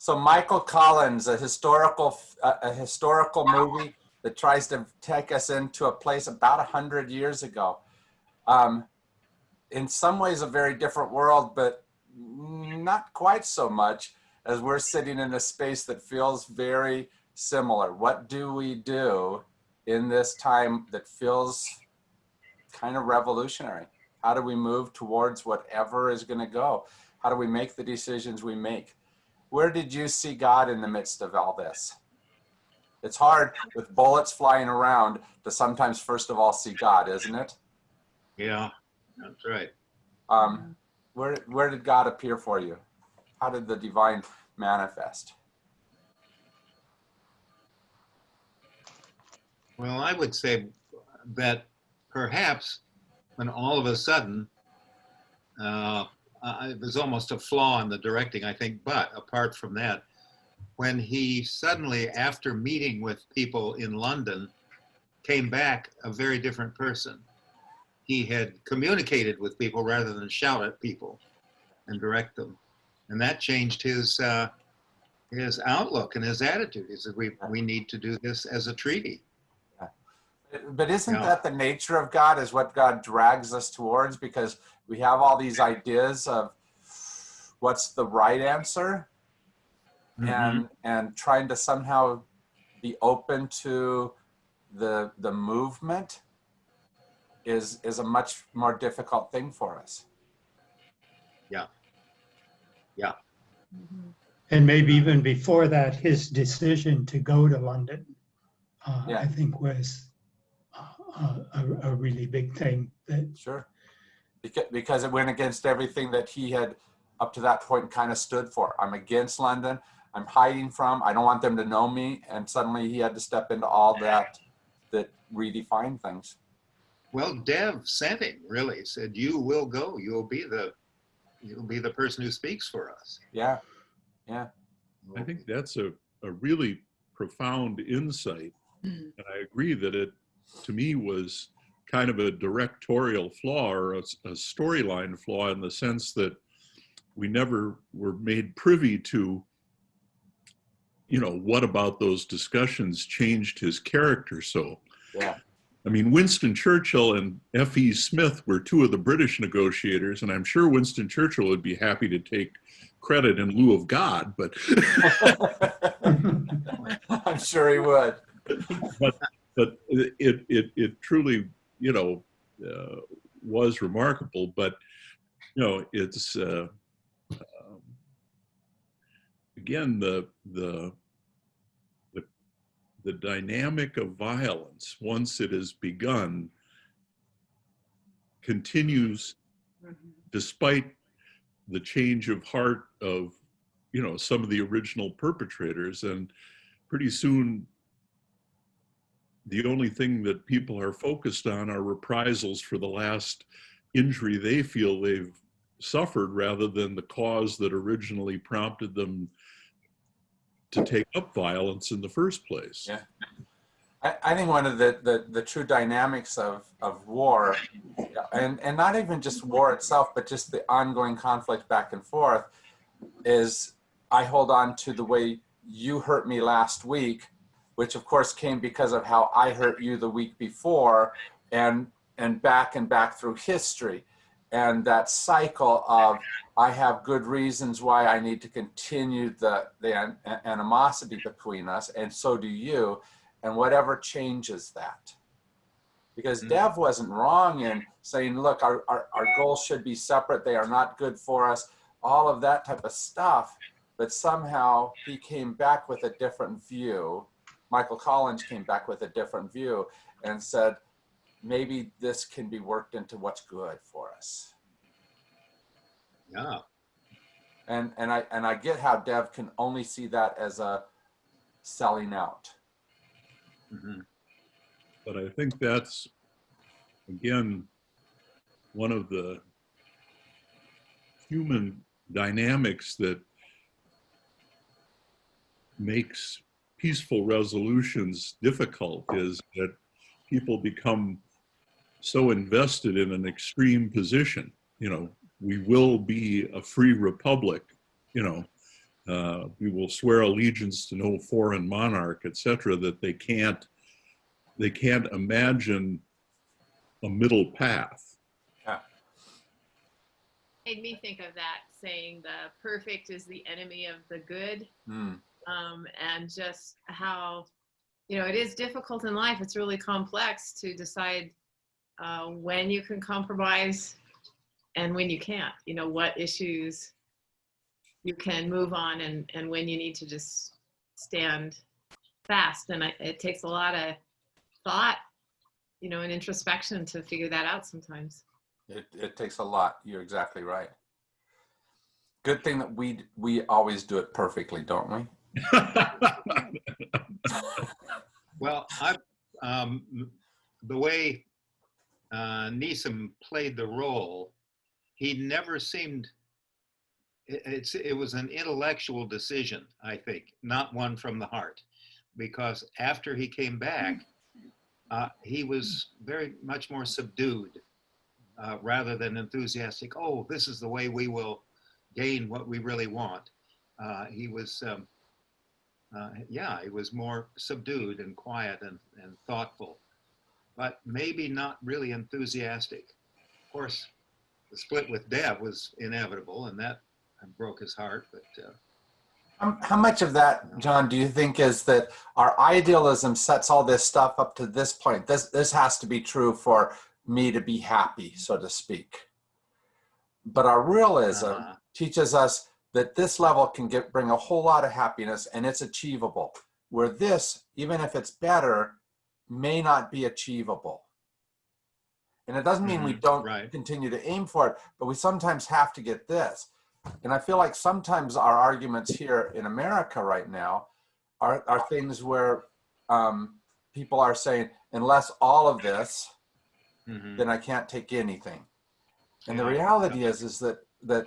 So Michael Collins, a historical movie that tries to take us into a place about 100 years ago. In some ways a very different world, but not quite so much, as we're sitting in a space that feels very similar. What do we do in this time that feels kind of revolutionary? How do we move towards whatever is going to go? How do we make the decisions we make? Where did you see God in the midst of all this? It's hard with bullets flying around to sometimes first of all see God, isn't it? Yeah, that's right. Where did God appear for you? How did the divine manifest? Well, I would say that perhaps when all of a sudden, it was almost a flaw in the directing, I think, but apart from that, when he suddenly, after meeting with people in London, came back a very different person. He had communicated with people rather than shout at people and direct them. And that changed his outlook and his attitude. He said, we need to do this as a treaty. But isn't that the nature of God, is what God drags us towards? Because we have all these ideas of what's the right answer, and trying to somehow be open to the movement is a much more difficult thing for us. Yeah. Yeah. And maybe even before that, his decision to go to London, I think was a really big thing. Sure. Because it went against everything that he had up to that point kind of stood for. I'm against London. I'm hiding from. I don't want them to know me. And suddenly he had to step into all that redefined things. Well, Dev sent him, really said, "You will go. You'll be the person who speaks for us." Yeah. Yeah. I think that's a really profound insight. And I agree that it, to me, was kind of a directorial flaw, or a storyline flaw, in the sense that we never were made privy to, what about those discussions changed his character so. Yeah. I mean, Winston Churchill and F.E. Smith were two of the British negotiators, and I'm sure Winston Churchill would be happy to take credit in lieu of God, but I'm sure he would. But it truly, was remarkable. But it's again the dynamic of violence, once it has begun, continues despite the change of heart of some of the original perpetrators. And pretty soon the only thing that people are focused on are reprisals for the last injury they feel they've suffered, rather than the cause that originally prompted them to take up violence in the first place. Yeah. I think one of the true dynamics of war, and not even just war itself, but just the ongoing conflict back and forth, is I hold on to the way you hurt me last week, which of course came because of how I hurt you the week before, and back through history. And that cycle of, I have good reasons why I need to continue the animosity between us, and so do you, and whatever changes that. Because Dev wasn't wrong in saying, look, our goals should be separate, they are not good for us, all of that type of stuff, but somehow he came back with a different view. Michael Collins came back with a different view and said, maybe this can be worked into what's good for us. Yeah. And I get how Dev can only see that as a selling out. But I think that's, again, one of the human dynamics that makes peaceful resolutions difficult, is that people become so invested in an extreme position. We will be a free republic, we will swear allegiance to no foreign monarch, etc., that they can't imagine a middle path. Yeah. Made me think of that saying, the perfect is the enemy of the good. And just how, it is difficult in life. It's really complex to decide when you can compromise and when you can't, what issues you can move on and when you need to just stand fast. And it takes a lot of thought, and introspection to figure that out sometimes. It takes a lot. You're exactly right. Good thing that we always do it perfectly, don't we? Well, the way Neeson played the role, he never seemed. It was an intellectual decision, I think, not one from the heart, because after he came back, he was very much more subdued, rather than enthusiastic. Oh, this is the way we will gain what we really want. He was, he was more subdued and quiet and thoughtful, but maybe not really enthusiastic. Of course, the split with Deb was inevitable, and that broke his heart. But how much of that, John, do you think is that our idealism sets all this stuff up to this point? This has to be true for me to be happy, so to speak. But our realism teaches us that this level can bring a whole lot of happiness, and it's achievable. Where this, even if it's better, may not be achievable. And it doesn't mean we don't continue to aim for it, but we sometimes have to get this. And I feel like sometimes our arguments here in America right now are things where people are saying, unless all of this, then I can't take anything. And the reality is that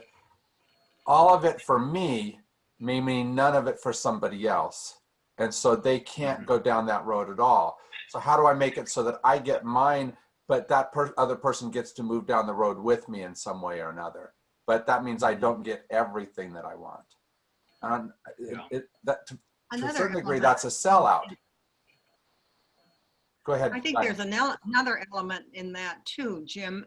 all of it for me may mean none of it for somebody else. And so they can't go down that road at all. So how do I make it so that I get mine, but that other person gets to move down the road with me in some way or another? But that means I don't get everything that I want. To a certain degree, that's a sellout. Go ahead. I think there's another element in that too, Jim,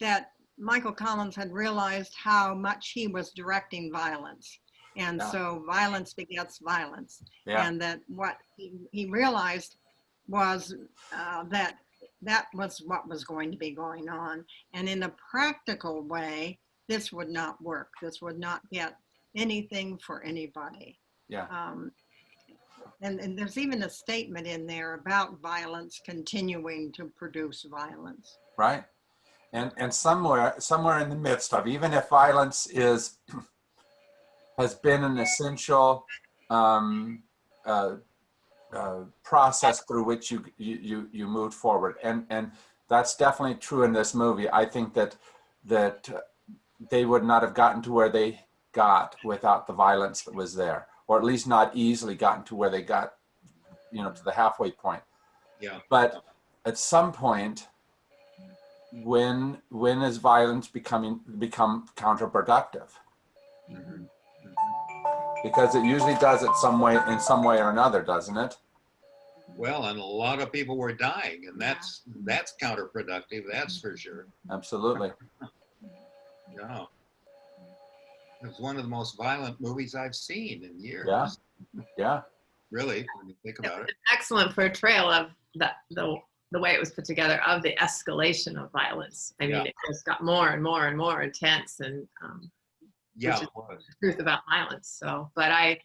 that Michael Collins had realized how much he was directing violence. And so violence begets violence. And that what he realized was that was what was going to be going on. And in a practical way, this would not work. This would not get anything for anybody. And there's even a statement in there about violence continuing to produce violence. Right. And somewhere in the midst of, even if violence has been an essential process through which you moved forward, and that's definitely true in this movie. I think that they would not have gotten to where they got without the violence that was there, or at least not easily gotten to where they got, to the halfway point. But at some point, when is violence become counterproductive? Because it usually does it in some way or another, doesn't it? Well, and a lot of people were dying, and that's counterproductive. That's for sure. Absolutely. Yeah. It was one of the most violent movies I've seen in years. Yeah. Really, when you think about it. Excellent portrayal of the way it was put together, of the escalation of violence. I mean, it just got more and more and more intense, and it was the truth about violence. So, but I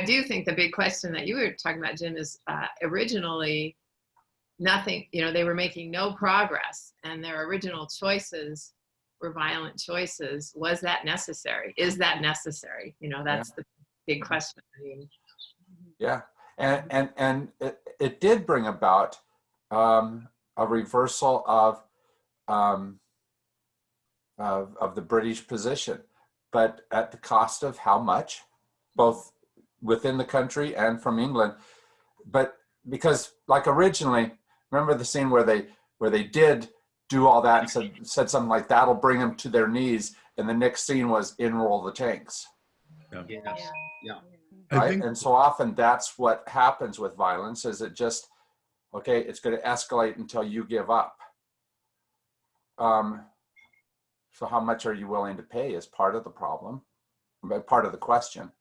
do think the big question that you were talking about, Jim, is originally nothing. They were making no progress, and their original choices were violent choices. Was that necessary? Is that necessary? That's the big question. I mean, and it did bring about a reversal of the British position, but at the cost of how much, both within the country and from England. But because, like, originally, remember the scene where they did do all that and said something like, that'll bring them to their knees, and the next scene was enroll the tanks. Yes. Yeah. I Right? think And so often that's what happens with violence is it just, okay, it's going to escalate until you give up. So how much are you willing to pay is part of the problem, but part of the question.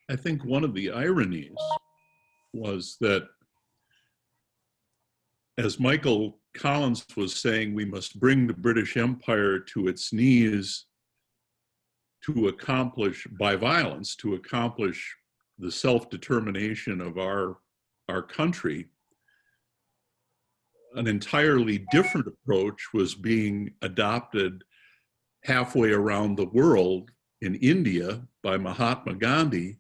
I think one of the ironies was that, as Michael Collins was saying, we must bring the British Empire to its knees to accomplish, by violence, to accomplish the self-determination of our country. An entirely different approach was being adopted halfway around the world in India by Mahatma Gandhi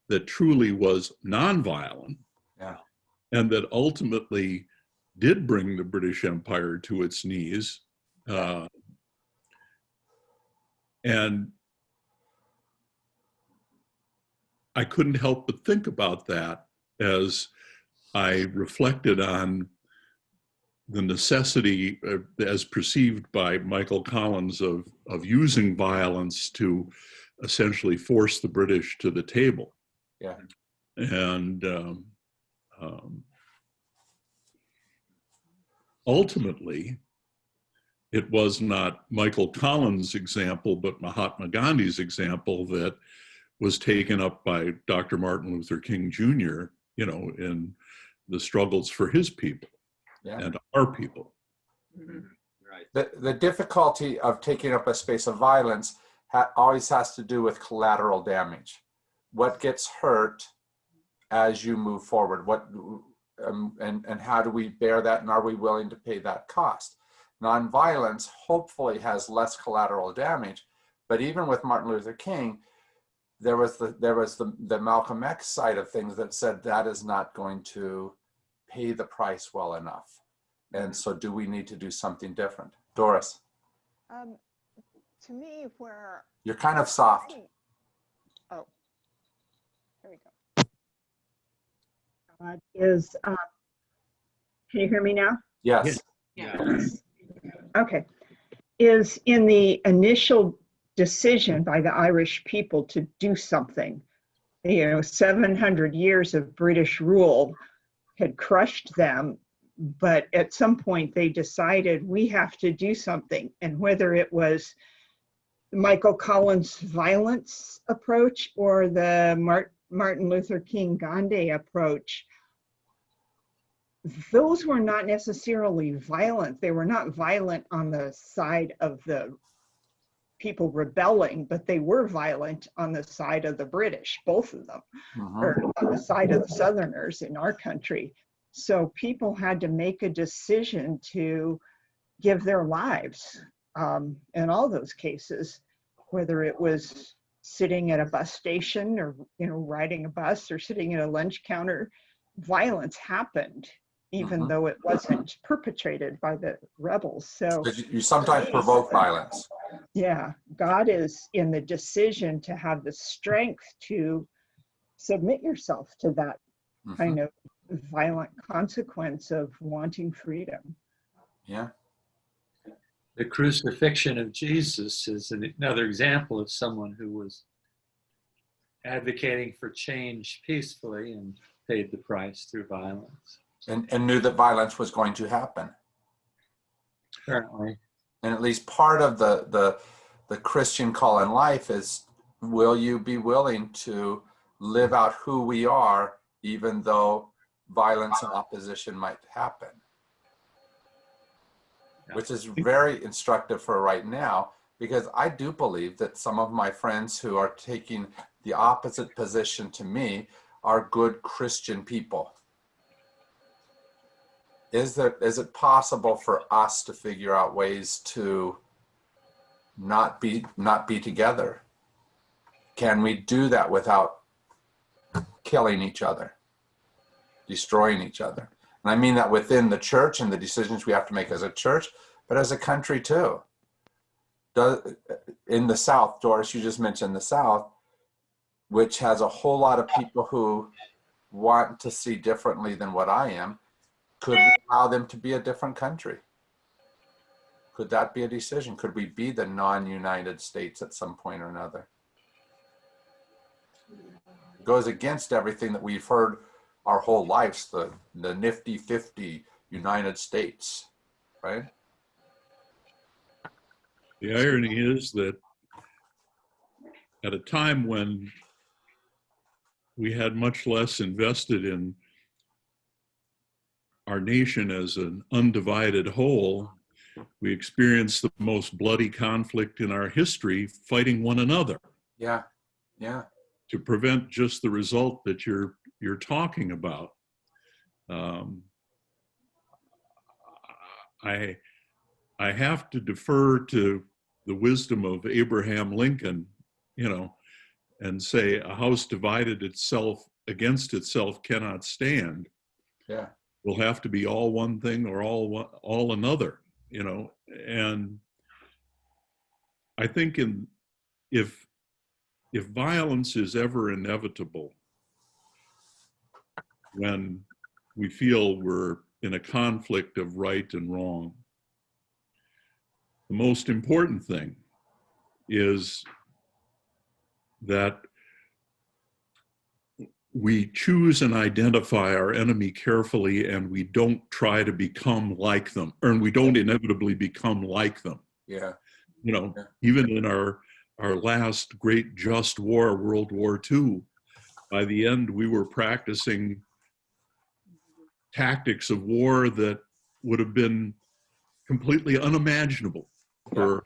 that truly was nonviolent, Yeah. and that ultimately did bring the British Empire to its knees. And I couldn't help but think about that as I reflected on the necessity, as perceived by Michael Collins, of using violence to essentially force the British to the table. Yeah. And ultimately, it was not Michael Collins' example, but Mahatma Gandhi's example that was taken up by Dr. Martin Luther King Jr., in the struggles for his people and our people. Right. The difficulty of taking up a space of violence always has to do with collateral damage. What gets hurt as you move forward? What and how do we bear that, and are we willing to pay that cost? Nonviolence hopefully has less collateral damage, but even with Martin Luther King, there was the Malcolm X side of things that said that is not going to pay the price well enough. And so do we need to do something different? Doris? To me, where... You're kind of soft. Oh, here we go. Can you hear me now? Yes. Yeah. Okay. Is in the initial decision by the Irish people to do something. 700 years of British rule had crushed them, but at some point they decided we have to do something. And whether it was Michael Collins' violence approach or the Martin Luther King Gandhi approach, those were not necessarily violent. They were not violent on the side of the people rebelling, but they were violent on the side of the British, both of them, or on the side of the Southerners in our country. So people had to make a decision to give their lives in all those cases, whether it was sitting at a bus station or riding a bus or sitting at a lunch counter. Violence happened, even though it wasn't perpetrated by the rebels. So you sometimes provoke violence. Yeah, God is in the decision to have the strength to submit yourself to that kind of violent consequence of wanting freedom. Yeah. The crucifixion of Jesus is another example of someone who was advocating for change peacefully and paid the price through violence. And knew that violence was going to happen. Apparently. And at least part of the Christian call in life is, will you be willing to live out who we are, even though violence and opposition might happen? Which is very instructive for right now, because I do believe that some of my friends who are taking the opposite position to me are good Christian people. Is it possible for us to figure out ways to not be together? Can we do that without killing each other, destroying each other? And I mean that within the church and the decisions we have to make as a church, but as a country too. In the South, Doris, you just mentioned the South, which has a whole lot of people who want to see differently than what I am. Could we allow them to be a different country? Could that be a decision? Could we be the non-United States at some point or another? goes against everything that we've heard our whole lives, the nifty 50 United States, right? The irony is that at a time when we had much less invested in our nation as an undivided whole, we experienced the most bloody conflict in our history fighting one another. Yeah, yeah. To prevent just the result that you're talking about. I have to defer to the wisdom of Abraham Lincoln, you know, and say a house divided itself against itself cannot stand. Yeah. Will have to be all one thing or all another, you know. And I think if violence is ever inevitable when we feel we're in a conflict of right and wrong, the most important thing is that we choose and identify our enemy carefully, and we don't try to become like them, or we don't inevitably become like them. Yeah. You know, Yeah. even in our last great just war, World War II, by the end, we were practicing tactics of war that would have been completely unimaginable for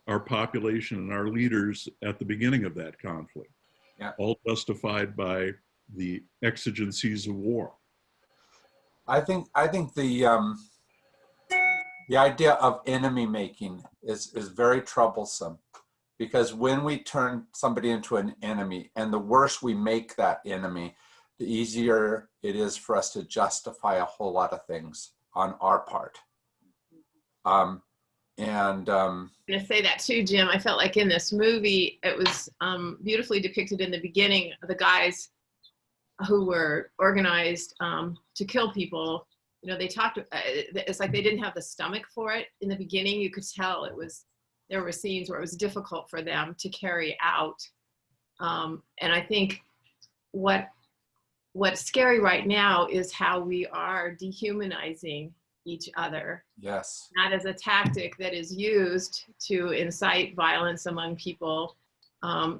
our population and our leaders at the beginning of that conflict. Yeah. All justified by the exigencies of war. I think the idea of enemy making is very troublesome, because when we turn somebody into an enemy, and the worse we make that enemy, the easier it is for us to justify a whole lot of things on our part. I'm gonna say that too, Jim. I felt like in this movie, it was beautifully depicted in the beginning, the guys who were organized to kill people. You know, they talked, it's like they didn't have the stomach for it. In the beginning, you could tell there were scenes where it was difficult for them to carry out. And I think what's scary right now is how we are dehumanizing each other. Yes. Not as a tactic that is used to incite violence among people.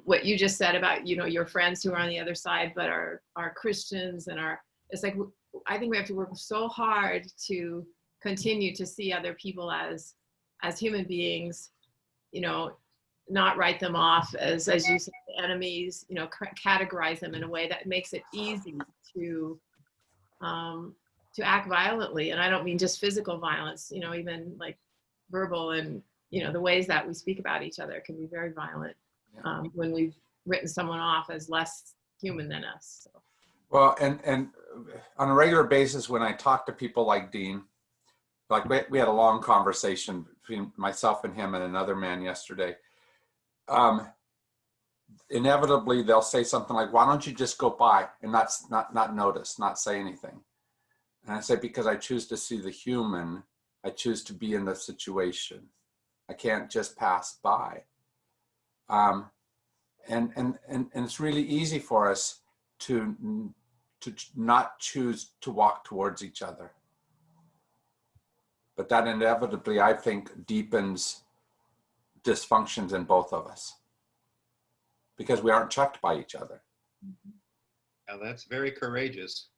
What you just said about, you know, your friends who are on the other side, but are Christians and it's like, I think we have to work so hard to continue to see other people as human beings, you know, not write them off as you said, enemies, you know, categorize them in a way that makes it easy to act violently. And I don't mean just physical violence, you know, even like verbal, and, you know, the ways that we speak about each other can be very violent when we've written someone off as less human than us. So. Well, and on a regular basis, when I talk to people like Dean, like we had a long conversation between myself and him and another man yesterday. Inevitably, they'll say something like, "Why don't you just go by and not notice, not say anything?" And I say, because I choose to see the human. I choose to be in the situation. I can't just pass by. And it's really easy for us to not choose to walk towards each other. But that inevitably, I think, deepens dysfunctions in both of us, because we aren't checked by each other. Now that's very courageous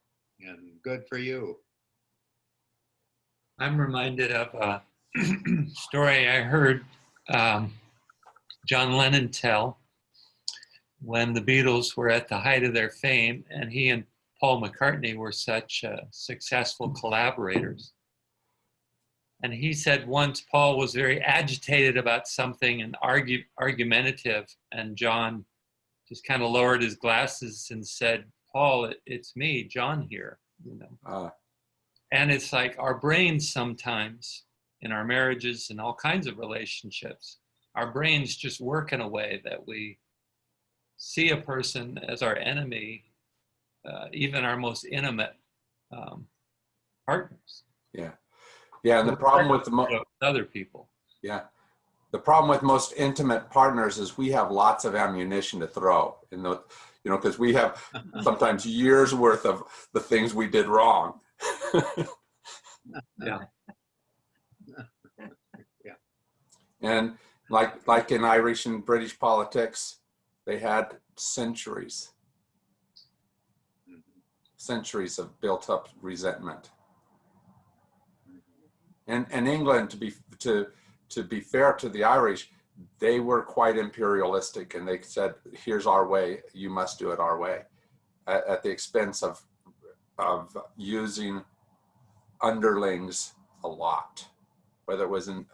and good for you. I'm reminded of a story I heard John Lennon tell when the Beatles were at the height of their fame, and he and Paul McCartney were such successful collaborators. And he said once Paul was very agitated about something and argumentative, and John just kind of lowered his glasses and said, "Paul, it's me, John here." You know. And it's like our brains sometimes, in our marriages and all kinds of relationships, our brains just work in a way that we see a person as our enemy, even our most intimate partners. Yeah. Yeah, and the problem with other people. Yeah. The problem with most intimate partners is we have lots of ammunition to throw. And you know, because we have sometimes years worth of the things we did wrong. Yeah. And like in Irish and British politics, they had centuries of built up resentment. And England, to be fair to the Irish, they were quite imperialistic, and they said, here's our way, you must do it our way, at the expense of using underlings a lot, whether it was in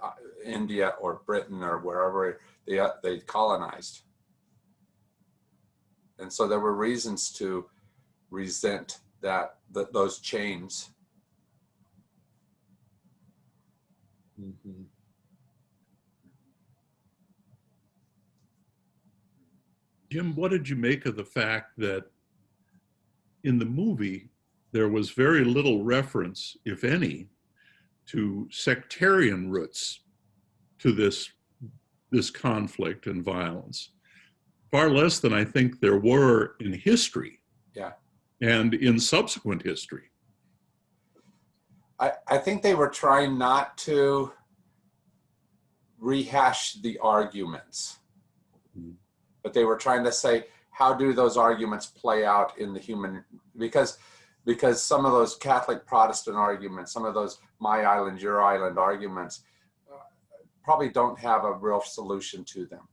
India or Britain or wherever they colonized. And so there were reasons to resent those chains. Mm-hmm. Jim, what did you make of the fact that in the movie, there was very little reference, if any, to sectarian roots to this conflict and violence? Far less than I think there were in history. Yeah. And in subsequent history. I think they were trying not to rehash the arguments, but they were trying to say, how do those arguments play out in the human, because some of those Catholic Protestant arguments, some of those my island, your island arguments probably don't have a real solution to them.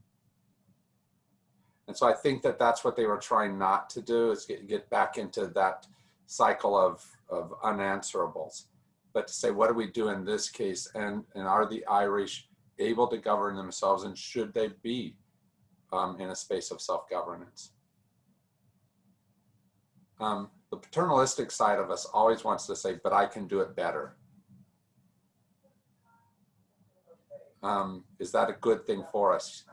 And so I think that's what they were trying not to do, is get back into that cycle of unanswerables, but to say, what do we do in this case? And are the Irish able to govern themselves, and should they be in a space of self-governance? The paternalistic side of us always wants to say, but I can do it better. Is that a good thing for us?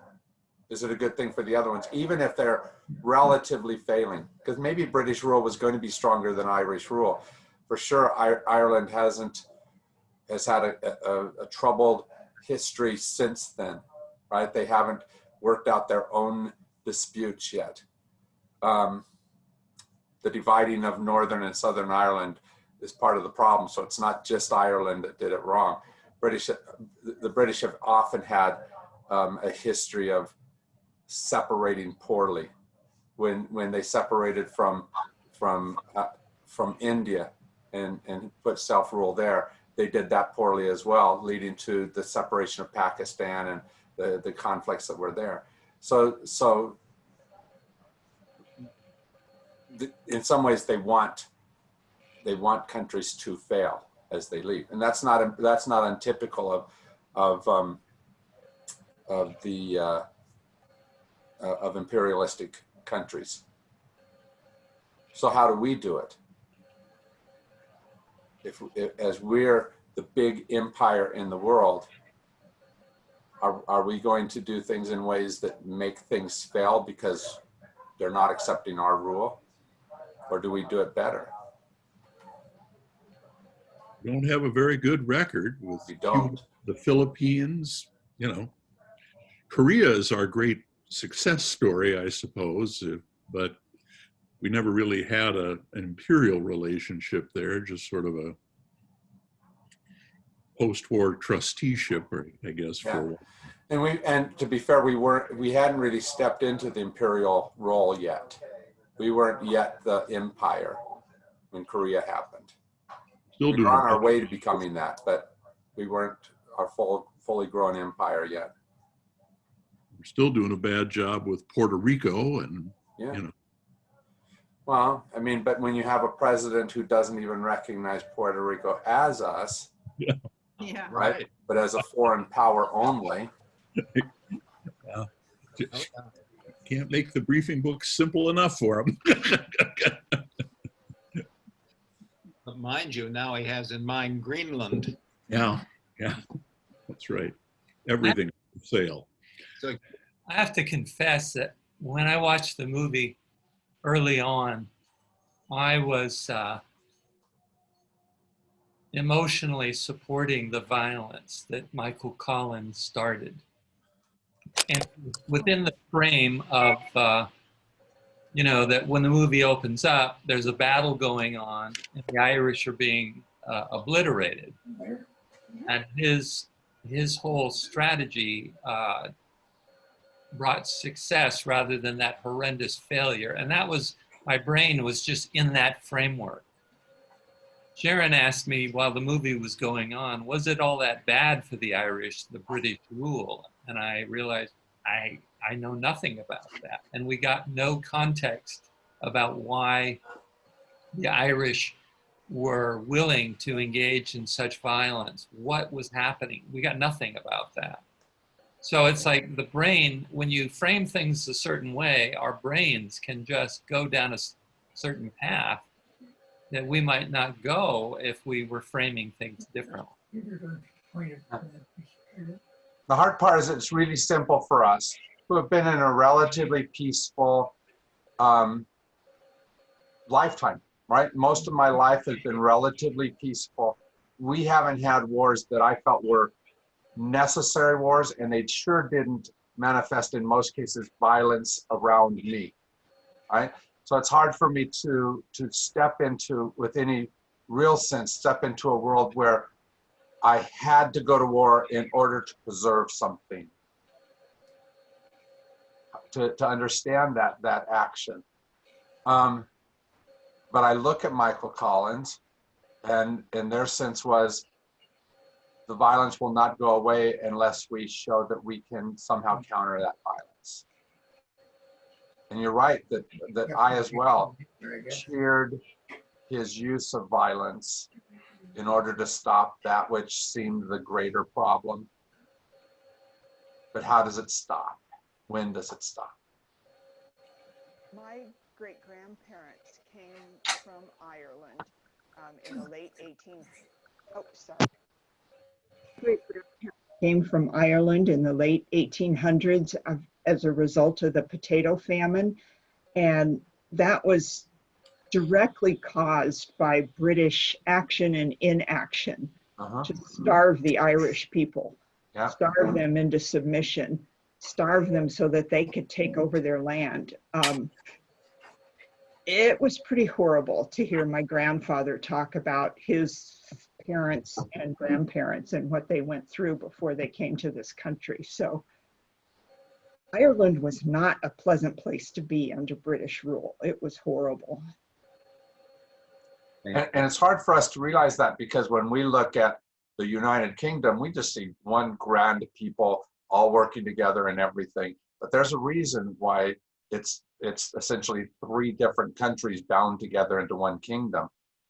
Is it a good thing for the other ones, even if they're relatively failing? Because maybe British rule was going to be stronger than Irish rule. For sure, Ireland has had a troubled history since then, right? They haven't worked out their own disputes yet. The dividing of Northern and Southern Ireland is part of the problem. So it's not just Ireland that did it wrong. The British have often had a history of separating poorly. When they separated from India and put self-rule there, they did that poorly as well, leading to the separation of Pakistan and the conflicts that were there. So in some ways they want countries to fail as they leave, and that's not untypical of imperialistic countries. So how do we do it? As we're the big empire in the world, are we going to do things in ways that make things fail because they're not accepting our rule? Or do we do it better? We don't have a very good record with Cuba, the Philippines, you know. Korea is our great success story, I suppose, but we never really had an imperial relationship there, just sort of a post-war trusteeship, or I guess, for a while. And to be fair, we hadn't really stepped into the imperial role yet. We weren't yet the empire when Korea happened. We were on our way to becoming that, but we weren't our fully grown empire yet. We're still doing a bad job with Puerto Rico, and yeah. You know. Well, I mean, but when you have a president who doesn't even recognize Puerto Rico as us, yeah. Yeah. Right? But as a foreign power only. Yeah. Can't make the briefing book simple enough for him. But mind you, now he has in mind Greenland. Yeah, that's right. Everything for sale. So I have to confess that when I watched the movie early on, I was emotionally supporting the violence that Michael Collins started. And within the frame of you know, that when the movie opens up, there's a battle going on and the Irish are being obliterated. And his whole strategy brought success rather than that horrendous failure. And that was, my brain was just in that framework. Sharon asked me while the movie was going on, was it all that bad for the Irish, the British rule? And I realized I know nothing about that. And we got no context about why the Irish were willing to engage in such violence. What was happening? We got nothing about that. So it's like the brain, when you frame things a certain way, our brains can just go down a certain path that we might not go if we were framing things differently. The hard part is it's really simple for us who have been in a relatively peaceful lifetime, right? Most of my life has been relatively peaceful. We haven't had wars that I felt were necessary wars, and they sure didn't manifest in most cases violence around me, right? So it's hard for me to step into, with any real sense, step into a world where I had to go to war in order to preserve something, to understand that action. But I look at Michael Collins, and their sense was the violence will not go away unless we show that we can somehow counter that violence. And you're right that I as well cheered his use of violence in order to stop that which seemed the greater problem. But how does it stop? When does it stop? My great-grandparents came from Ireland in the late 1800s. Oh, sorry. Great-grandparents came from Ireland in the late 1800s as a result of the potato famine. And that was directly caused by British action and inaction to starve the Irish people, starve them into submission, starve them so that they could take over their land. It was pretty horrible to hear my grandfather talk about his parents and grandparents and what they went through before they came to this country. So Ireland was not a pleasant place to be under British rule. It was horrible. And it's hard for us to realize that, because when we look at the United Kingdom, we just see one grand people all working together and everything. But there's a reason why it's essentially three different countries bound together into one kingdom,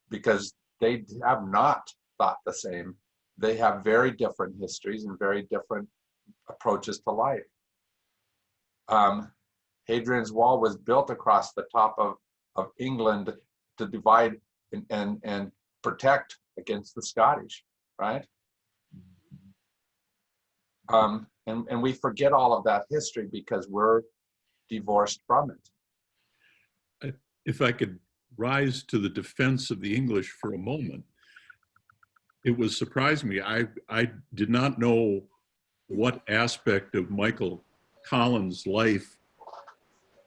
because they have not thought the same. They have very different histories and very different approaches to life. Hadrian's Wall was built across the top of England to divide and protect against the Scottish, right? And we forget all of that history because we're divorced from it. If I could rise to the defense of the English for a moment, it was surprising me. I did not know what aspect of Michael Collins' life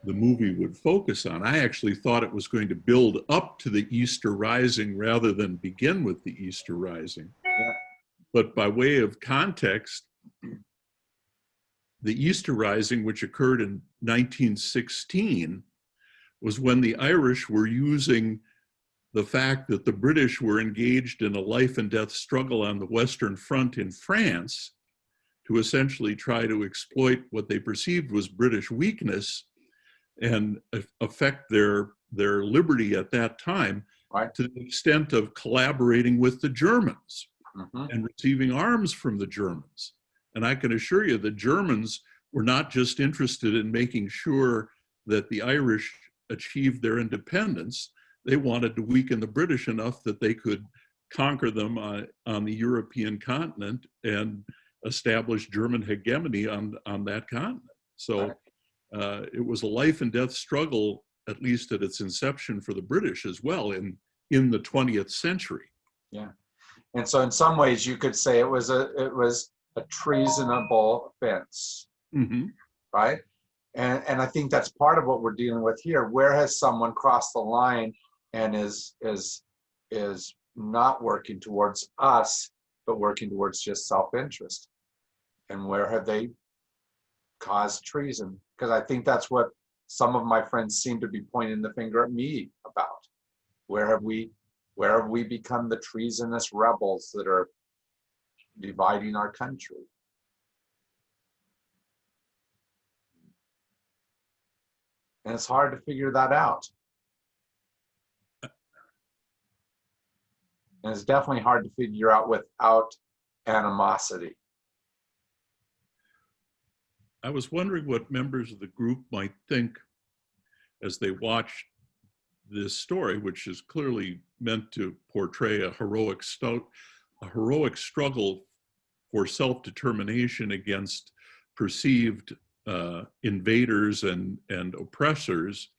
the movie would focus on. I actually thought it was going to build up to the Easter Rising rather than begin with the Easter Rising. Yeah. But by way of context, the Easter Rising, which occurred in 1916, was when the Irish were using the fact that the British were engaged in a life and death struggle on the Western Front in France to essentially try to exploit what they perceived was British weakness and affect their liberty at that time, right, to the extent of collaborating with the Germans and receiving arms from the Germans. And I can assure you the Germans were not just interested in making sure that the Irish achieved their independence. They wanted to weaken the British enough that they could conquer them on the European continent and establish German hegemony on that continent. So it was a life and death struggle, at least at its inception, for the British as well in the 20th century. Yeah, and so in some ways you could say it was a treasonable offense, right? And I think that's part of what we're dealing with here. Where has someone crossed the line and is not working towards us, but working towards just self-interest? And where have they caused treason? Because I think that's what some of my friends seem to be pointing the finger at me about. Where have we become the treasonous rebels that are dividing our country? And it's hard to figure that out. And it's definitely hard to figure out without animosity. I was wondering what members of the group might think as they watched this story, which is clearly meant to portray a heroic struggle for self-determination against perceived invaders and oppressors,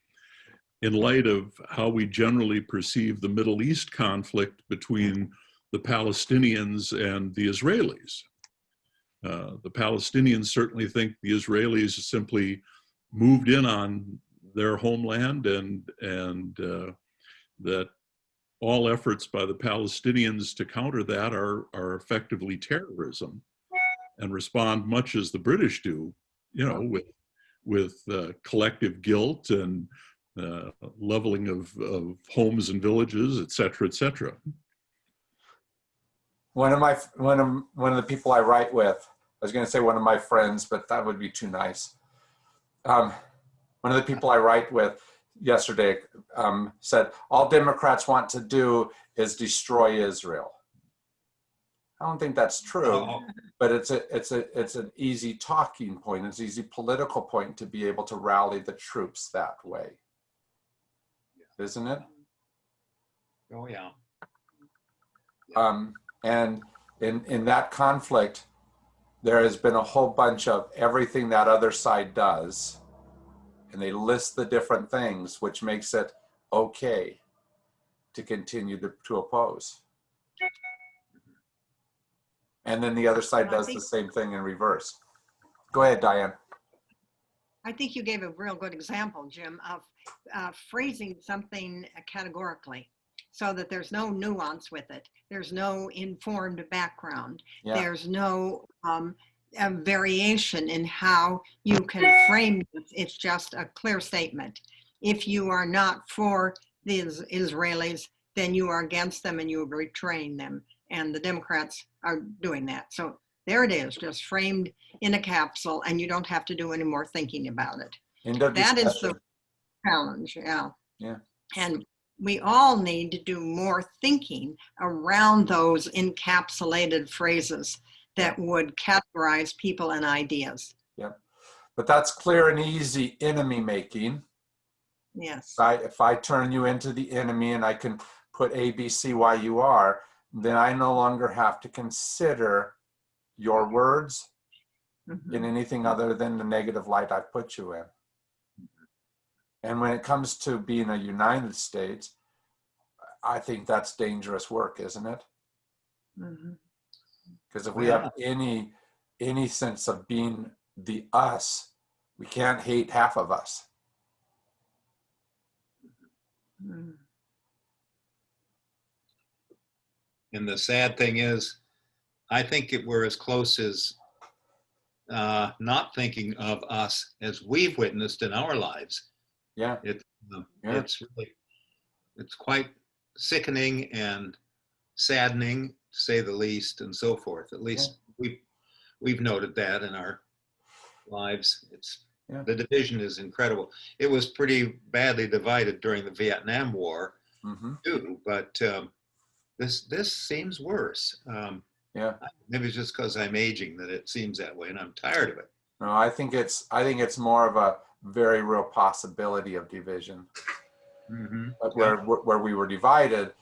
in light of how we generally perceive the Middle East conflict between the Palestinians and the Israelis. The Palestinians certainly think the Israelis simply moved in on their homeland, and that all efforts by the Palestinians to counter that are effectively terrorism, and respond much as the British do, you know, with collective guilt and leveling of homes and villages, et cetera, et cetera. One of the people I write with, I was going to say one of my friends, but that would be too nice. One of the people I write with yesterday said, all Democrats want to do is destroy Israel. I don't think that's true, but it's an easy talking point. It's an easy political point to be able to rally the troops that way, isn't it? Oh yeah. And in that conflict, there has been a whole bunch of everything that other side does, and they list the different things, which makes it okay to continue to oppose. And then the other side does the same thing in reverse. Go ahead, Diane. I think you gave a real good example, Jim, of phrasing something categorically so that there's no nuance with it. There's no informed background. Yeah. There's no variation in how you can frame it. It's just a clear statement. If you are not for the Israelis, then you are against them and you are betraying them. And the Democrats are doing that. So there it is, just framed in a capsule, and you don't have to do any more thinking about it. That is the challenge, yeah. Yeah. And we all need to do more thinking around those encapsulated phrases that would categorize people and ideas. Yeah, but that's clear and easy enemy making. Yes. If I turn you into the enemy and I can put A, B, C, Y, you are, then I no longer have to consider your words in anything other than the negative light I've put you in. And when it comes to being a United States, I think that's dangerous work, isn't it? Because if we have any sense of being the us, we can't hate half of us. And the sad thing is, I think we're as close as not thinking of us as we've witnessed in our lives. Yeah. It's really, it's quite sickening and saddening, to say the least, and so forth. At least we've noted that in our lives. The division is incredible. It was pretty badly divided during the Vietnam War too, but this seems worse. Maybe it's just because I'm aging that it seems that way, and I'm tired of it. No, I think it's more of a very real possibility of division. But where we were divided,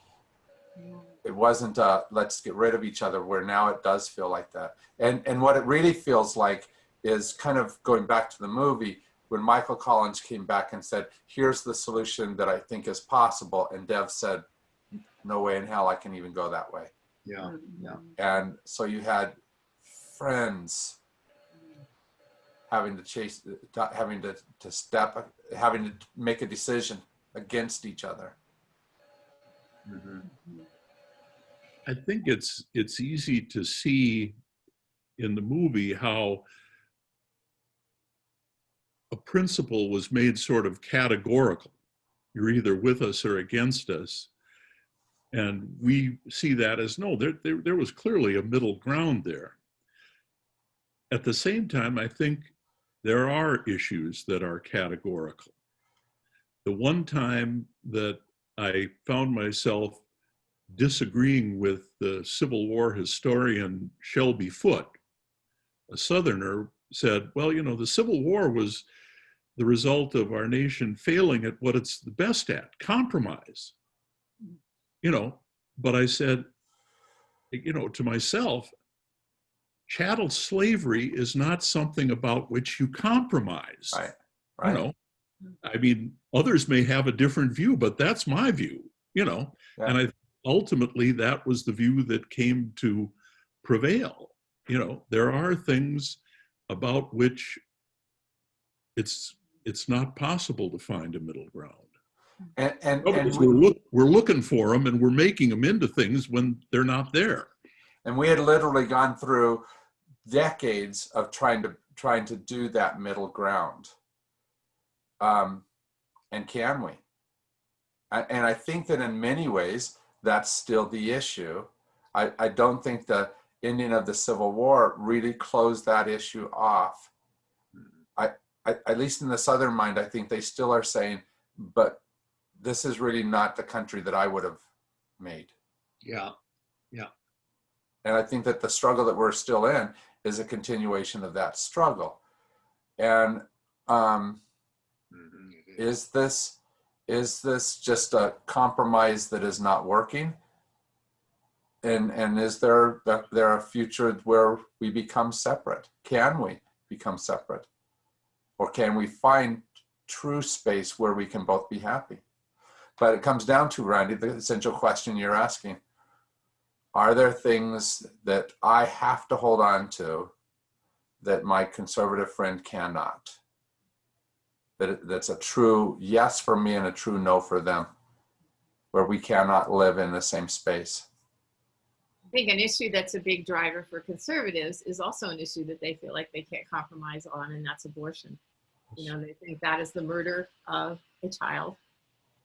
it wasn't let's get rid of each other, where now it does feel like that. And what it really feels like is kind of going back to the movie when Michael Collins came back and said, here's the solution that I think is possible. And Dev said, no way in hell I can even go that way. Yeah. And so you had friends having to make a decision against each other. Mhm. I think it's easy to see in the movie how a principle was made sort of categorical. You're either with us or against us. And we see that as, no, there was clearly a middle ground there. At the same time, I think there are issues that are categorical. The one time that I found myself disagreeing with the Civil War historian Shelby Foote, a Southerner, said, well, you know, the Civil War was the result of our nation failing at what it's the best at, compromise. You know, but I said, you know, to myself, chattel slavery is not something about which you compromise. Right. You know, I mean, others may have a different view, but that's my view, you know, and I ultimately that was the view that came to prevail. You know, there are things about which it's not possible to find a middle ground. And we're looking for them and we're making them into things when they're not there. And we had literally gone through decades of trying to do that middle ground. And can we? And I think that in many ways, that's still the issue. I don't think the ending of the Civil War really closed that issue off. At least in the Southern mind, I think they still are saying, but this is really not the country that I would have made. Yeah, yeah. And I think that the struggle that we're still in is a continuation of that struggle. And is this just a compromise that is not working? And is there a future where we become separate? Can we become separate? Or can we find true space where we can both be happy? But it comes down to, Randy, the essential question you're asking. Are there things that I have to hold on to that my conservative friend cannot? That's a true yes for me and a true no for them, where we cannot live in the same space. I think an issue that's a big driver for conservatives is also an issue that they feel like they can't compromise on, and that's abortion. You know, they think that is the murder of a child.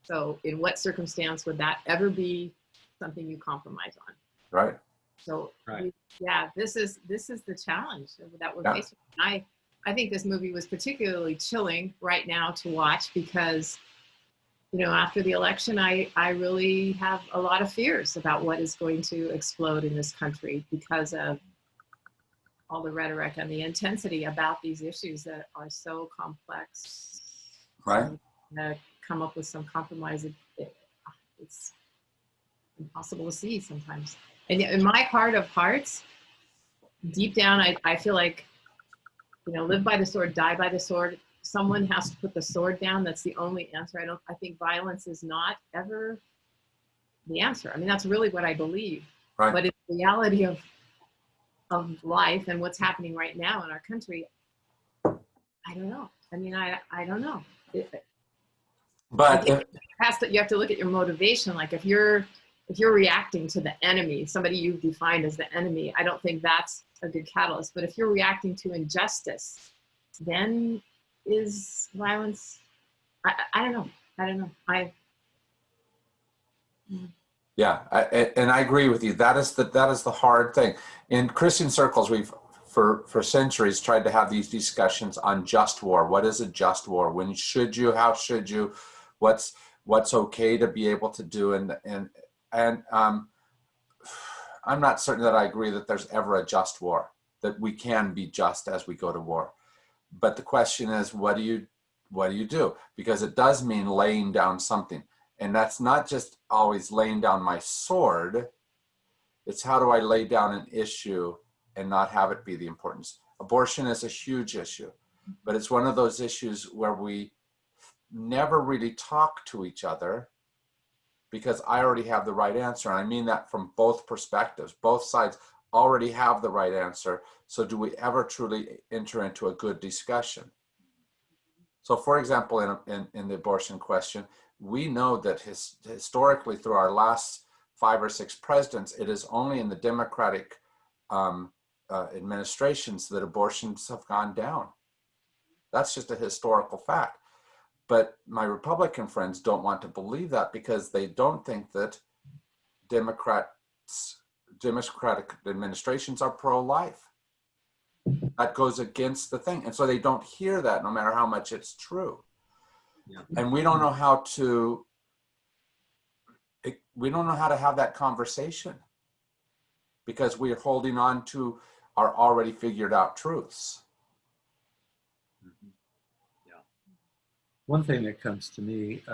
So in what circumstance would that ever be something you compromise on? Right. So right. Yeah, this is the challenge that we're facing. I think this movie was particularly chilling right now to watch because, you know, after the election, I really have a lot of fears about what is going to explode in this country because of all the rhetoric and the intensity about these issues that are so complex. Right. And, come up with some compromise. It's impossible to see sometimes. And in my heart of hearts, deep down, I feel like, you know, live by the sword, die by the sword. Someone has to put the sword down. That's the only answer. I think violence is not ever the answer. I mean, that's really what I believe. Right. But in the reality of life and what's happening right now in our country, I don't know. I mean, I don't know. But you have to look at your motivation. Like if you're reacting to the enemy, somebody you've defined as the enemy, I don't think that's a good catalyst. But if you're reacting to injustice, then is violence? I don't know. Yeah, and I agree with you. That is the hard thing. In Christian circles, we've for centuries tried to have these discussions on just war. What is a just war? When should you? How should you? What's okay to be able to do? And I'm not certain that I agree that there's ever a just war, that we can be just as we go to war. But the question is, what do you do? Because it does mean laying down something. And that's not just always laying down my sword. It's how do I lay down an issue and not have it be the importance. Abortion is a huge issue, but it's one of those issues where we never really talk to each other because I already have the right answer. And I mean that from both perspectives, both sides already have the right answer. So do we ever truly enter into a good discussion? So for example, in the abortion question, we know that historically through our last 5 or 6 presidents, it is only in the Democratic administrations that abortions have gone down. That's just a historical fact. But my Republican friends don't want to believe that because they don't think that Democratic administrations are pro-life. That goes against the thing. And so they don't hear that no matter how much it's true. Yeah. And we don't know how to have that conversation because we're holding on to our already figured out truths. Mhm. Yeah. One thing that comes to me,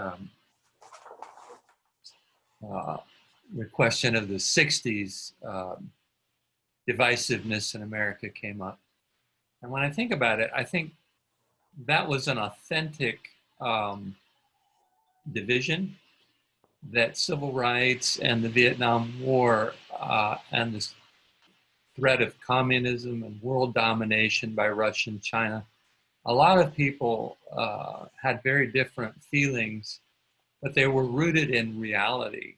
the question of the 60s divisiveness in America came up. And when I think about it, I think that was an authentic division that civil rights and the Vietnam War and the threat of communism and world domination by Russia and China, a lot of people had very different feelings, but they were rooted in reality.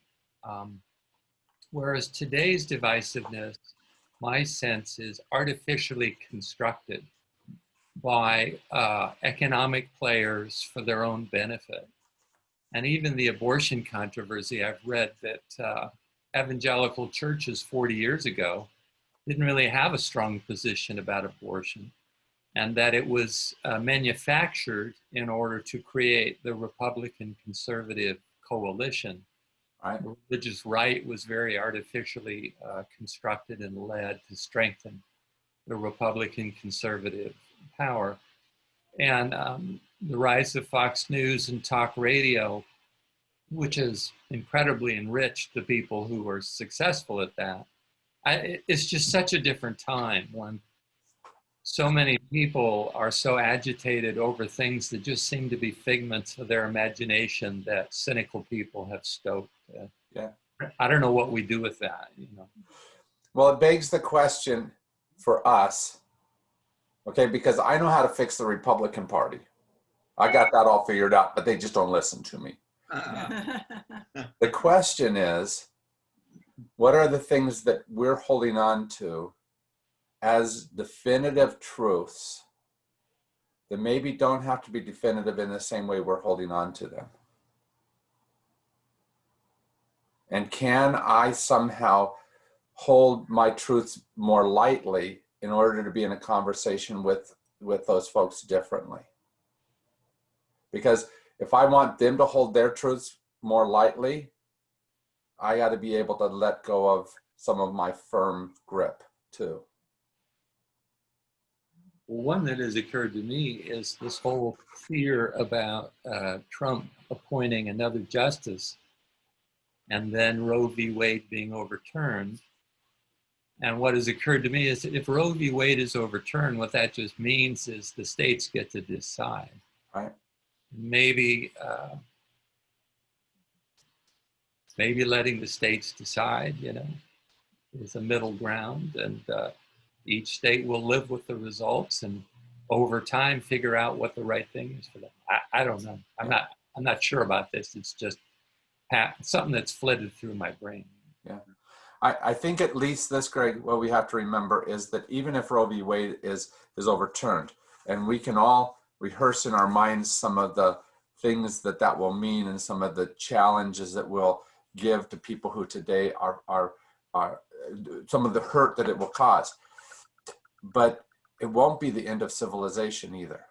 Whereas today's divisiveness, my sense, is artificially constructed by economic players for their own benefit. And even the abortion controversy, I've read that evangelical churches 40 years ago didn't really have a strong position about abortion, and that it was manufactured in order to create the Republican conservative coalition. Right. The religious right was very artificially constructed and led to strengthen the Republican conservative power. And the rise of Fox News and talk radio, which has incredibly enriched the people who are successful at that. It's just such a different time when so many people are so agitated over things that just seem to be figments of their imagination that cynical people have stoked. Yeah. I don't know what we do with that, you know. Well, it begs the question for us, okay, because I know how to fix the Republican Party. I got that all figured out, but they just don't listen to me. The question is, what are the things that we're holding on to as definitive truths that maybe don't have to be definitive in the same way we're holding on to them? And can I somehow hold my truths more lightly in order to be in a conversation with those folks differently? Because if I want them to hold their truths more lightly, I got to be able to let go of some of my firm grip too. One that has occurred to me is this whole fear about Trump appointing another justice and then Roe v. Wade being overturned. And what has occurred to me is that if Roe v. Wade is overturned, what that just means is the states get to decide. Right. Maybe letting the states decide, you know, is a middle ground, and each state will live with the results and over time figure out what the right thing is for them. I don't know. I'm not sure about this. It's just something that's flitted through my brain. Yeah. I think at least this, Greg, what we have to remember is that even if Roe v. Wade is overturned, and we can all rehearse in our minds some of the things that will mean and some of the challenges that will give to people who today are some of the hurt that it will cause. But it won't be the end of civilization either.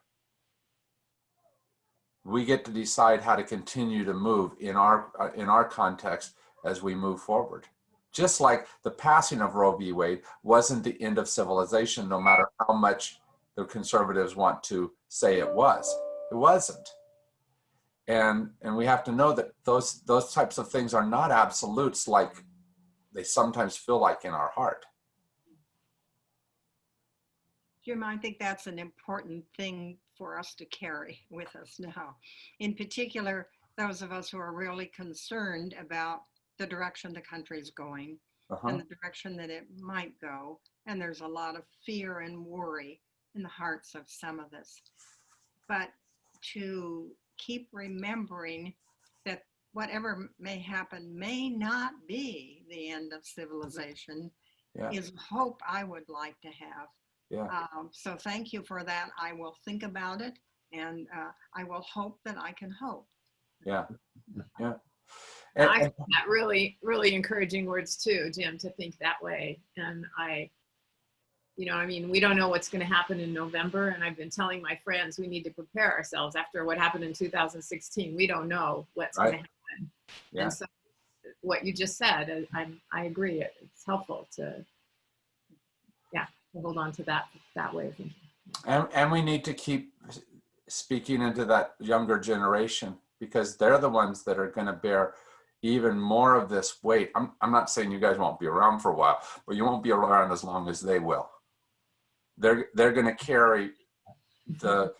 We get to decide how to continue to move in our context as we move forward. Just like the passing of Roe v. Wade wasn't the end of civilization, no matter how much the conservatives want to say it was. It wasn't. And we have to know that those types of things are not absolutes like they sometimes feel like in our heart. Jim, I think that's an important thing for us to carry with us now. In particular, those of us who are really concerned about the direction the country's going and the direction that it might go. And there's a lot of fear and worry in the hearts of some of us. But to keep remembering that whatever may happen may not be the end of civilization is hope I would like to have. So thank you for that. I will think about it, and I will hope that I can hope. Yeah. And I find that really, really encouraging words too, Jim, to think that way. And I mean, we don't know what's going to happen in November. And I've been telling my friends we need to prepare ourselves after what happened in 2016. We don't know what's going to happen. Yeah. And so what you just said, I agree. It's helpful to hold on to that way of thinking. And we need to keep speaking into that younger generation, because they're the ones that are going to bear even more of this weight. I'm not saying you guys won't be around for a while, but you won't be around as long as they will. They're going to carry both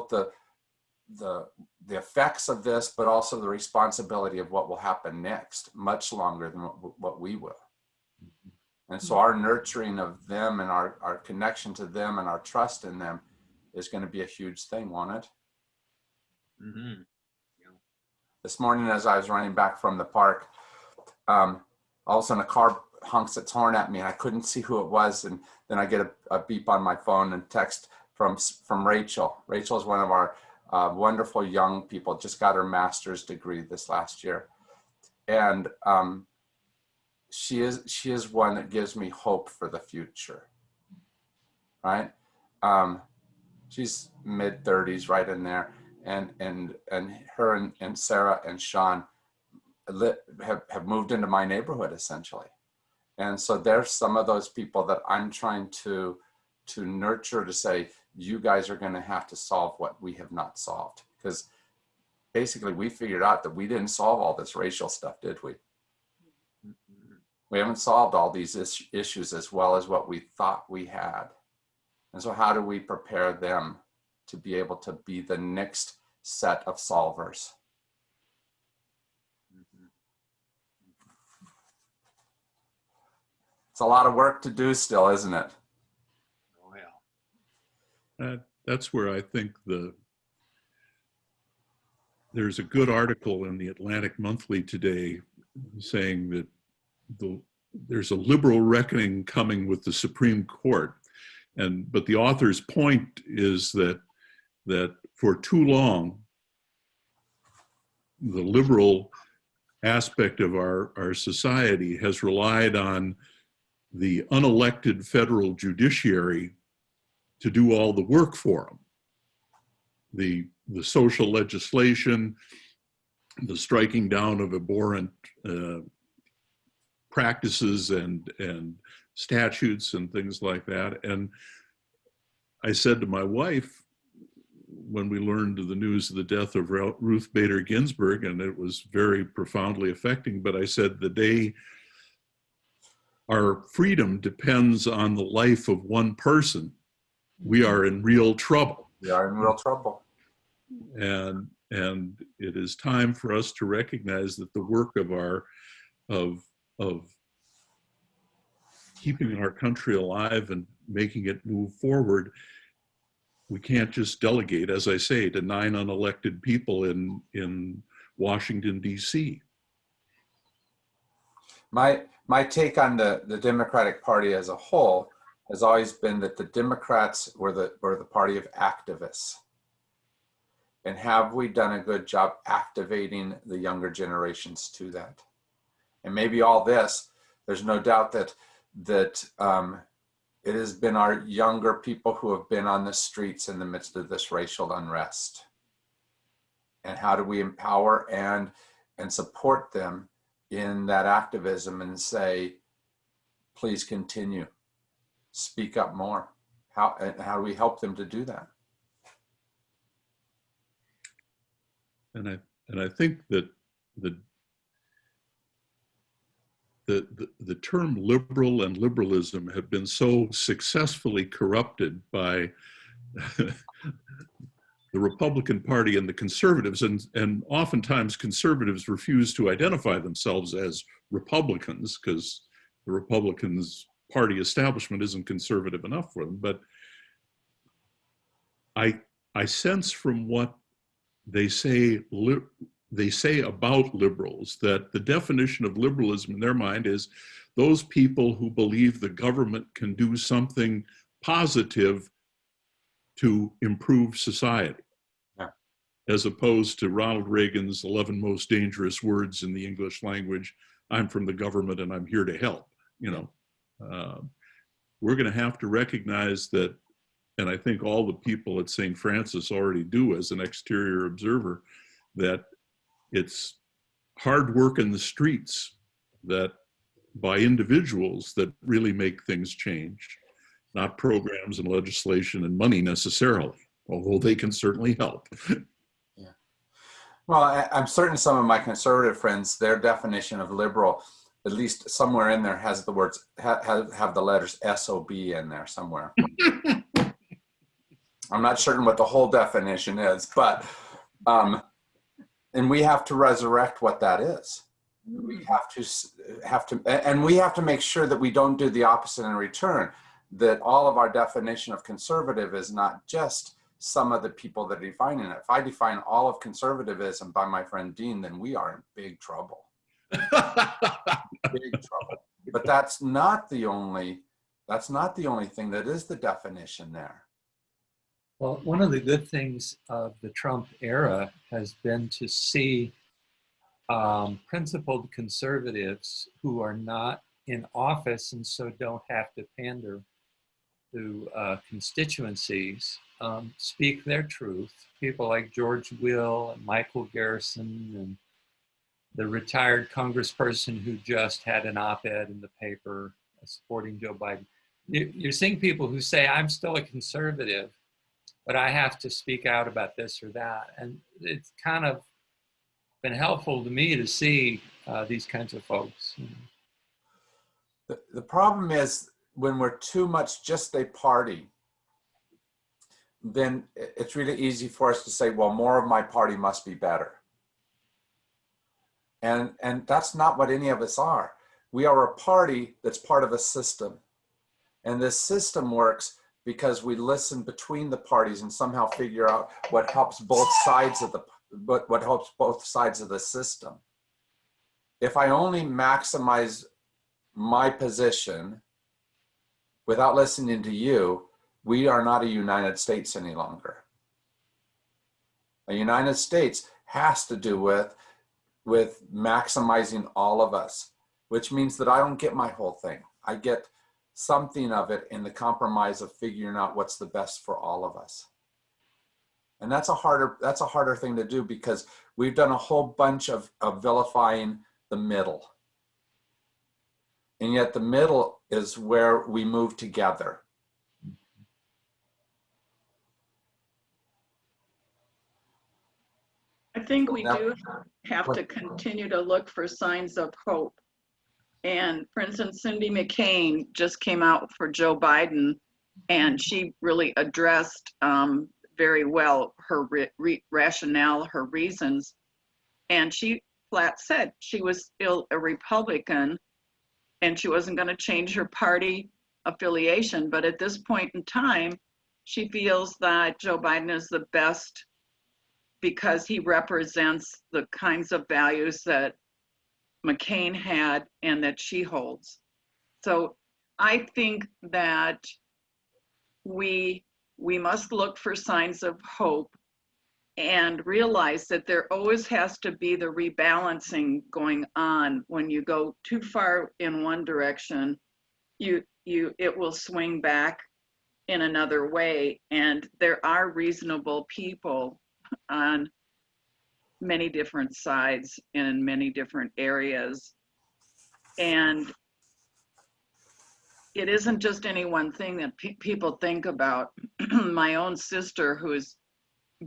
the effects of this, but also the responsibility of what will happen next, much longer than what we will. And so our nurturing of them and our connection to them and our trust in them is going to be a huge thing, won't it? Mm-hmm. Yeah. This morning, as I was running back from the park, all of a sudden a car honks its horn at me, and I couldn't see who it was. And then I get a beep on my phone and text from Rachel. Rachel is one of our wonderful young people, just got her master's degree this last year. And she is one that gives me hope for the future, right? She's mid-30s, right in there. And her and Sarah and Sean have moved into my neighborhood, essentially. And so there's some of those people that I'm trying to nurture, to say, you guys are going to have to solve what we have not solved. Because basically we figured out that we didn't solve all this racial stuff, did we? We haven't solved all these issues as well as what we thought we had. And so how do we prepare them to be able to be the next set of solvers? It's a lot of work to do still, isn't it? Oh, yeah. That's where I think there's a good article in the Atlantic Monthly today saying that there's a liberal reckoning coming with the Supreme Court. But the author's point is that for too long, the liberal aspect of our society has relied on the unelected federal judiciary to do all the work for them. The social legislation, the striking down of abhorrent practices and statutes and things like that. And I said to my wife, when we learned the news of the death of Ruth Bader Ginsburg, and it was very profoundly affecting, but I said, the day our freedom depends on the life of one person, we are in real trouble. We are in real trouble. And it is time for us to recognize that the work of keeping our country alive and making it move forward, we can't just delegate, as I say, to 9 unelected people in Washington, D.C. My take on the Democratic Party as a whole has always been that the Democrats were the party of activists. And have we done a good job activating the younger generations to that? And maybe all this, there's no doubt that it has been our younger people who have been on the streets in the midst of this racial unrest. And how do we empower and support them in that activism and say, please continue, speak up more? How do we help them to do that? And I think that the term liberal and liberalism have been so successfully corrupted by the Republican Party and the conservatives, and oftentimes conservatives refuse to identify themselves as Republicans, because the Republicans party establishment isn't conservative enough for them. But I sense from what they say about liberals that the definition of liberalism in their mind is those people who believe the government can do something positive to improve society, as opposed to Ronald Reagan's 11 most dangerous words in the English language. I'm from the government and I'm here to help. We're going to have to recognize that, and I think all the people at St. Francis already do as an exterior observer, that it's hard work in the streets that by individuals that really make things change, not programs and legislation and money necessarily, although they can certainly help. Yeah. Well, I'm certain some of my conservative friends, their definition of liberal, at least somewhere in there, has the words, have the letters SOB in there somewhere. I'm not certain what the whole definition is, but, and we have to resurrect what that is. We have to, and we have to make sure that we don't do the opposite in return, that all of our definition of conservative is not just some of the people that are defining it. If I define all of conservatism by my friend Dean, then we are in big trouble. Big trouble. But that's not the only thing that is the definition there. Well, one of the good things of the Trump era has been to see principled conservatives who are not in office and so don't have to pander to constituencies speak their truth. People like George Will and Michael Garrison and the retired congressperson who just had an op-ed in the paper supporting Joe Biden. You're seeing people who say, I'm still a conservative, but I have to speak out about this or that. And it's kind of been helpful to me to see these kinds of folks. The problem is when we're too much just a party, then it's really easy for us to say, well, more of my party must be better. And that's not what any of us are. We are a party that's part of a system. And this system works because we listen between the parties and somehow figure out what helps both sides of the system. If I only maximize my position without listening to you, we are not a United States any longer. A United States has to do with maximizing all of us, which means that I don't get my whole thing. I get something of it in the compromise of figuring out what's the best for all of us. And that's a harder thing to do because we've done a whole bunch of vilifying the middle. And yet the middle is where we move together. I think we do have to continue to look for signs of hope. And for instance, Cindy McCain just came out for Joe Biden, and she really addressed very well her rationale, her reasons. And she flat said she was still a Republican and she wasn't going to change her party affiliation. But at this point in time, she feels that Joe Biden is the best because he represents the kinds of values that McCain had and that she holds. So I think that we must look for signs of hope and realize that there always has to be the rebalancing going on. When you go too far in one direction, it will swing back in another way. And there are reasonable people on many different sides in many different areas. And it isn't just any one thing that people think about. My own sister, who's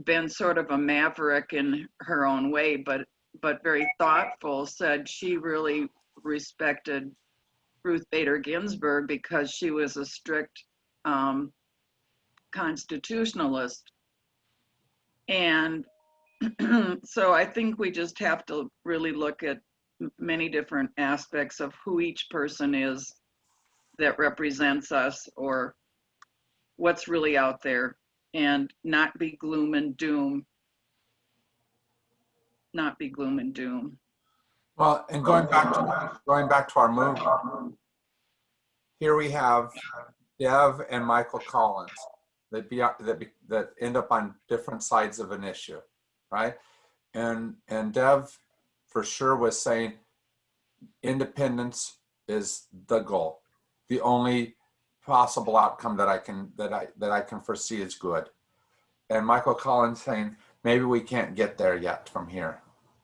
been sort of a maverick in her own way, but very thoughtful, said she really respected Ruth Bader Ginsburg because she was a strict constitutionalist. And so I think we just have to really look at many different aspects of who each person is that represents us, or what's really out there, and not be gloom and doom. Not be gloom and doom. Well, and going back to our movie, here we have Dev and Michael Collins that end up on different sides of an issue, right? And Dev for sure was saying independence is the goal. The only possible outcome that I can foresee is good. And Michael Collins saying, maybe we can't get there yet from here.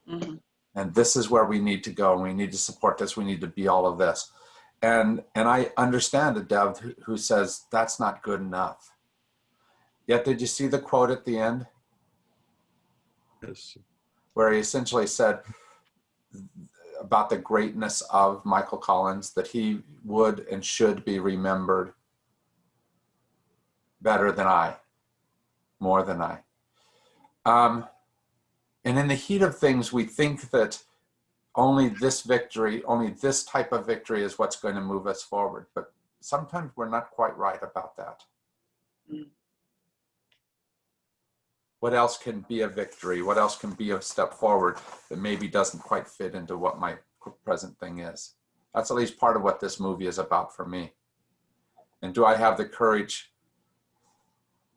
Mm-hmm. And this is where we need to go. And we need to support this. We need to be all of this. And I understand a Dev who says that's not good enough. Yet, did you see the quote at the end? Yes. Where he essentially said about the greatness of Michael Collins, that he would and should be remembered better than I, more than I. And in the heat of things, we think that only this victory, only this type of victory is what's going to move us forward. But sometimes we're not quite right about that. Mm. What else can be a victory? What else can be a step forward that maybe doesn't quite fit into what my present thing is? That's at least part of what this movie is about for me. And do I have the courage,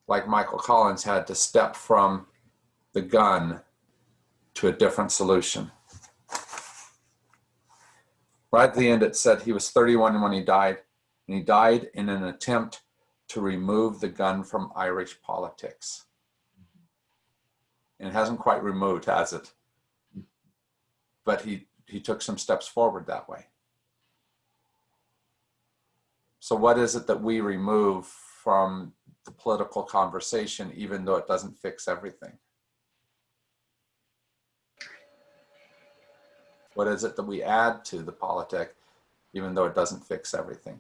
like Michael Collins had, to step from the gun to a different solution? Right at the end, it said he was 31 when he died, and he died in an attempt to remove the gun from Irish politics. And it hasn't quite removed, has it? But he took some steps forward that way. So what is it that we remove from the political conversation, even though it doesn't fix everything? What is it that we add to the politic, even though it doesn't fix everything,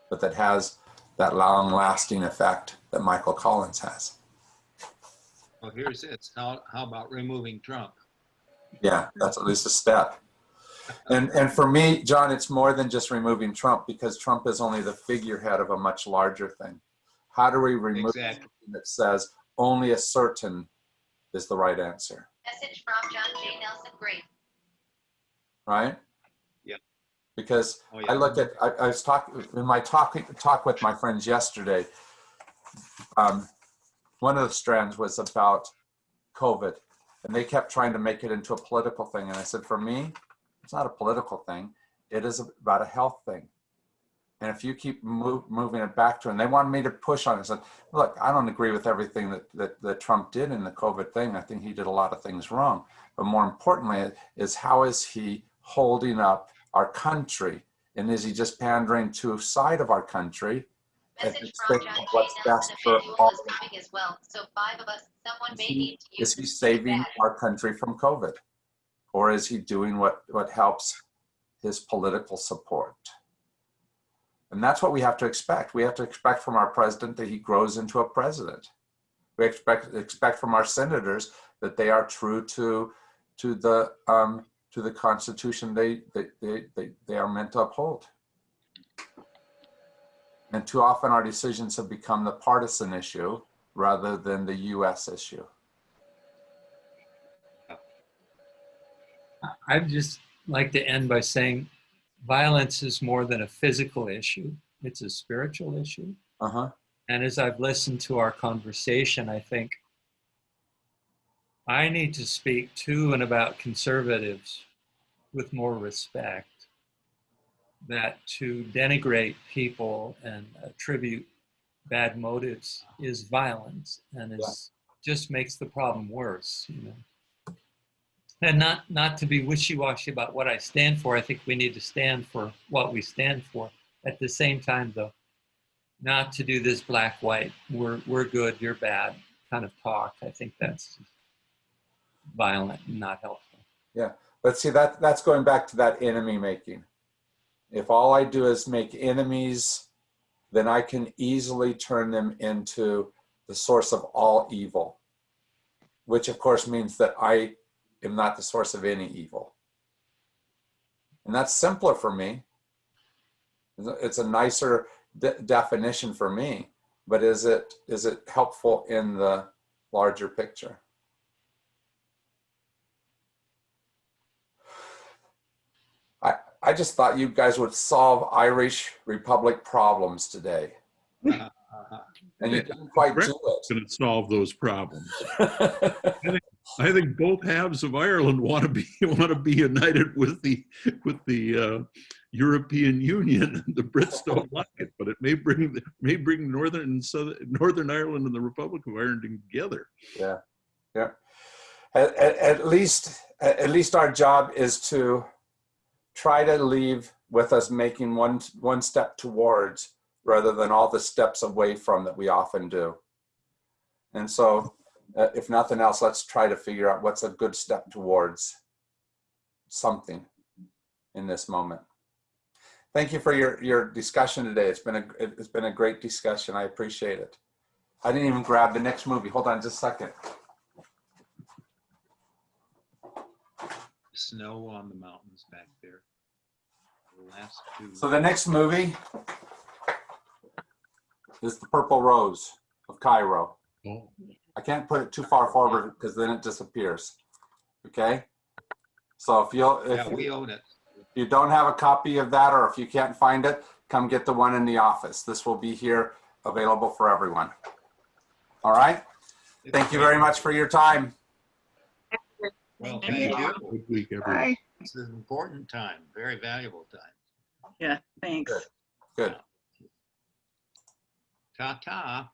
but that has that long-lasting effect that Michael Collins has? Well, here's it. How about removing Trump? Yeah, that's at least a step. And for me, John, it's more than just removing Trump, because Trump is only the figurehead of a much larger thing. How do we remove something that says only a certain is the right answer? Message from John J. Nelson. Great. Right? Yeah. Because I look at, I was talking in my talk with my friends yesterday. One of the strands was about COVID, and they kept trying to make it into a political thing. And I said, for me, it's not a political thing. It is about a health thing. And if you keep moving it back to, and they wanted me to push on it, I said, look, I don't agree with everything that Trump did in the COVID thing. I think he did a lot of things wrong. But more importantly is, how is he holding up our country? And is he just pandering to a side of our country? Message from John What's J. best Nelson. for Emmanuel all is coming as well. So 5 of us, someone may need to use. Is he saving our country from COVID? Or is he doing what helps his political support? And that's what we have to expect. We have to expect from our president that he grows into a president. We expect from our senators that they are true to the Constitution they are meant to uphold. And too often our decisions have become the partisan issue rather than the U.S. issue. I'd just like to end by saying violence is more than a physical issue. It's a spiritual issue. Uh-huh. And as I've listened to our conversation, I think I need to speak to and about conservatives with more respect. That to denigrate people and attribute bad motives is violence, and just makes the problem worse, you know. And not to be wishy-washy about what I stand for. I think we need to stand for what we stand for. At the same time, though, not to do this black-white, we're good, you're bad kind of talk. I think that's violent and not helpful. Yeah, but see, that's going back to that enemy making. If all I do is make enemies, then I can easily turn them into the source of all evil, which of course means that I am not the source of any evil. And that's simpler for me. It's a nicer definition for me, but is it helpful in the larger picture? I just thought you guys would solve Irish Republic problems today. And you didn't quite do Going to solve those problems. it. I think both halves of Ireland want to be united with the European Union. The Brits don't like it, but it may bring Northern Ireland and the Republic of Ireland together. Yeah, yeah. At least our job is to try to leave with us making one step towards, rather than all the steps away from that we often do. And so, if nothing else, let's try to figure out what's a good step towards something in this moment. Thank you for your discussion today. It's been a great discussion. I appreciate it. I didn't even grab the next movie. Hold on just a second. Snow on the mountains back there. The last two. So the next movie is The Purple Rose of Cairo. Oh. I can't put it too far forward because then it disappears. Okay? So if we own it. If you don't have a copy of that, or if you can't find it, come get the one in the office. This will be here available for everyone. All right? Thank you very much for your time. Well, Thank thank you. you. Good week, everyone. Bye. It's an important time, very valuable time. Yeah, thanks. Good. Ta-ta.